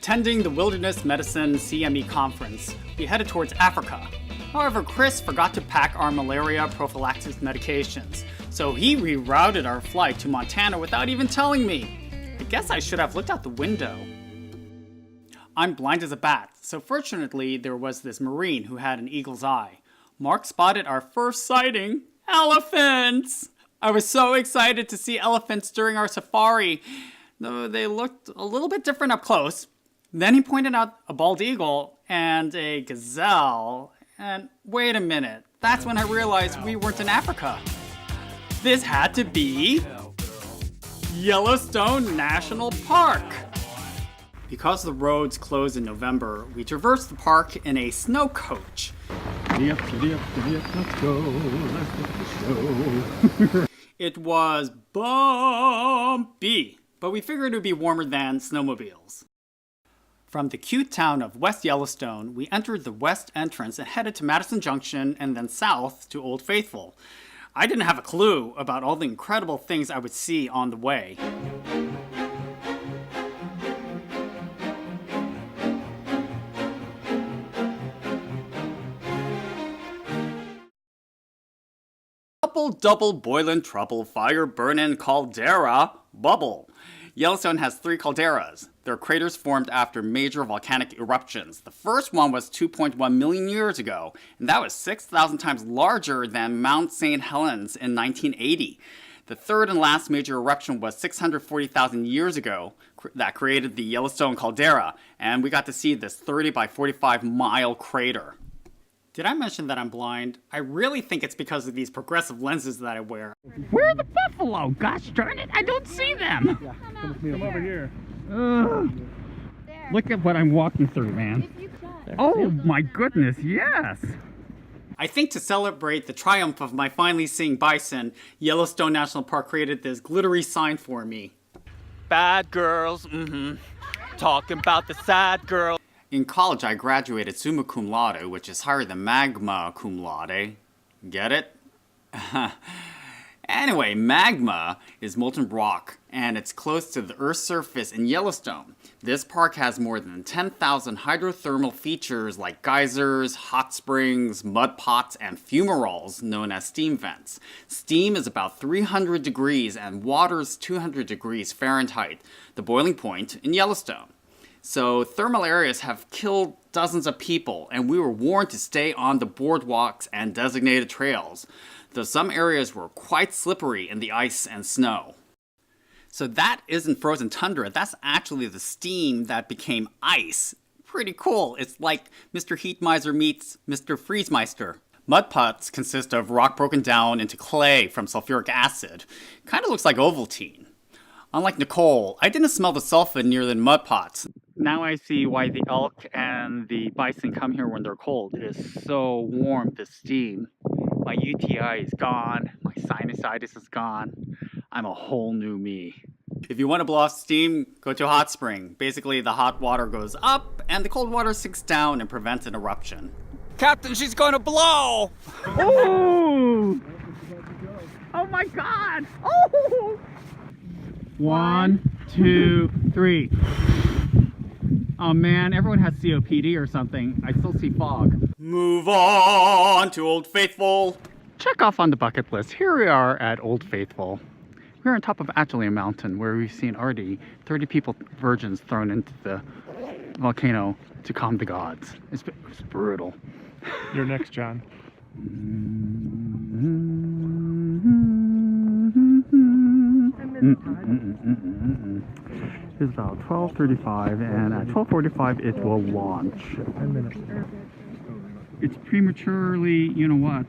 Attending the Wilderness Medicine CME conference, we headed towards Africa. However, Chris forgot to pack our malaria prophylaxis medications, so he rerouted our flight to Montana without even telling me. I guess I should have looked out the window. I'm blind as a bat, so fortunately there was this Marine who had an eagle's eye. Mark spotted our first sighting, elephants! I was so excited to see elephants during our safari, though they looked a little bit different up close. Then he pointed out a bald eagle and a gazelle, and wait a minute, that's when I realized we weren't in Africa. This had to be Yellowstone National Park. Because the roads closed in November, we traversed the park in a snow coach. Giddy up, let's go, let's get the show. It was bumpy, but we figured it would be warmer than snowmobiles. From the cute town of West Yellowstone, we entered the west entrance and headed to Madison Junction and then south to Old Faithful. I didn't have a clue about all the incredible things I would see on the way. Double boilin' trouble, fire burnin' caldera, bubble. Yellowstone has 3 calderas. They're craters formed after major volcanic eruptions. The first one was 2.1 million years ago, and that was 6,000 times larger than Mount St. Helens in 1980. The third and last major eruption was 640,000 years ago that created the Yellowstone caldera, and we got to see this 30 by 45 mile crater. Did I mention that I'm blind? I really think it's because of these progressive lenses that I wear. Where are the buffalo? Gosh darn it, I don't see them. Yeah, come over here. Look at what I'm walking through, man. Oh my goodness, yes. I think to celebrate the triumph of my finally seeing bison, Yellowstone National Park created this glittery sign for me. Bad girls, talking about the sad girl. In college, I graduated summa cum laude, which is higher than magma cum laude. Get it? Anyway, magma is molten rock, and it's close to the Earth's surface in Yellowstone. This park has more than 10,000 hydrothermal features like geysers, hot springs, mud pots, and fumaroles, known as steam vents. Steam is about 300 degrees, and water is 200 degrees Fahrenheit, the boiling point in Yellowstone. So thermal areas have killed dozens of people, and we were warned to stay on the boardwalks and designated trails, though some areas were quite slippery in the ice and snow. So that isn't frozen tundra, that's actually the steam that became ice. Pretty cool, it's like Mr. Heat Miser meets Mr. Freezemeister. Mud pots consist of rock broken down into clay from sulfuric acid. Kinda looks like Ovaltine. Unlike Nicole, I didn't smell the sulfur near the mud pots. Now I see why the elk and the bison come here when they're cold. It is so warm, the steam. My UTI is gone, my sinusitis is gone. I'm a whole new me. If you want to blow off steam, go to a hot spring. Basically, the hot water goes up and the cold water sinks down and prevents an eruption. Captain, she's gonna blow! Oh! Oh my god! Oh! 1, 2, 3. Oh man, everyone has COPD or something. I still see fog. Move on to Old Faithful. Check off on the bucket list. Here we are at Old Faithful. We're on top of Atchaliah Mountain, where we've seen already 30 virgins thrown into the volcano to calm the gods. It's brutal. You're next, John. It's about 12:35, and at 12:45 it will launch. 10 minutes. It's prematurely, you know what?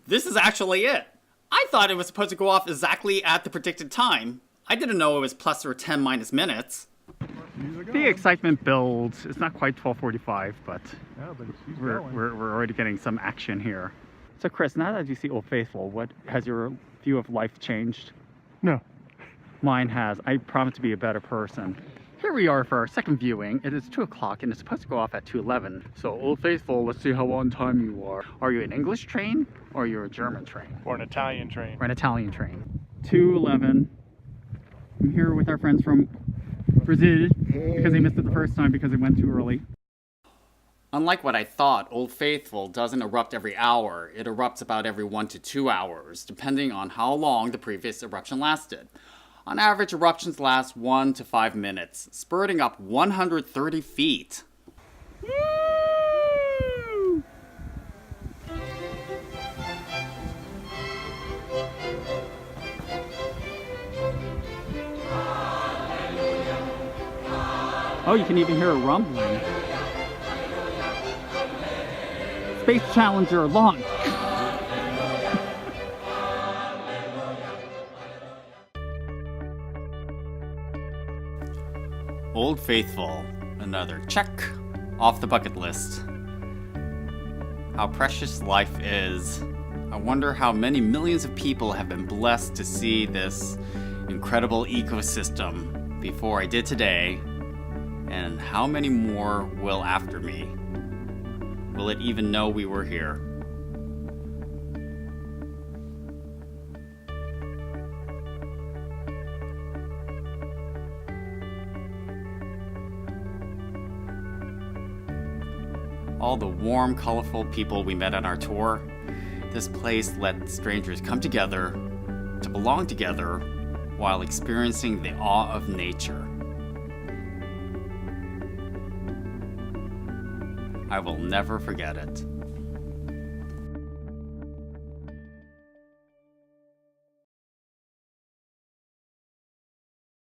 This is actually it. I thought it was supposed to go off exactly at the predicted time. I didn't know it was plus or 10 minus minutes. The excitement builds. It's not quite 12:45, but Yeah, but we're already getting some action here. So Chris, now that you see Old Faithful, what has your view of life changed? No. Mine has. I promise to be a better person. Here we are for our second viewing. It is 2 o'clock and it's supposed to go off at 2:11. So Old Faithful, let's see how on time you are. Are you an English train or you're a German train? Or an Italian train. Or an Italian train. 2:11. I'm here with our friends from Brazil, because they missed it the first time because it went too early. Unlike what I thought, Old Faithful doesn't erupt every hour. It erupts about every 1 to 2 hours, depending on how long the previous eruption lasted. On average, eruptions last 1 to 5 minutes, spurting up 130 feet. Oh, you can even hear a rumbling. Space Challenger launch! Old Faithful, another check off the bucket list. How precious life is. I wonder how many millions of people have been blessed to see this incredible ecosystem before I did today, and how many more will after me. Will it even know we were here? All the warm, colorful people we met on our tour. This place let strangers come together to belong together while experiencing the awe of nature. I will never forget it.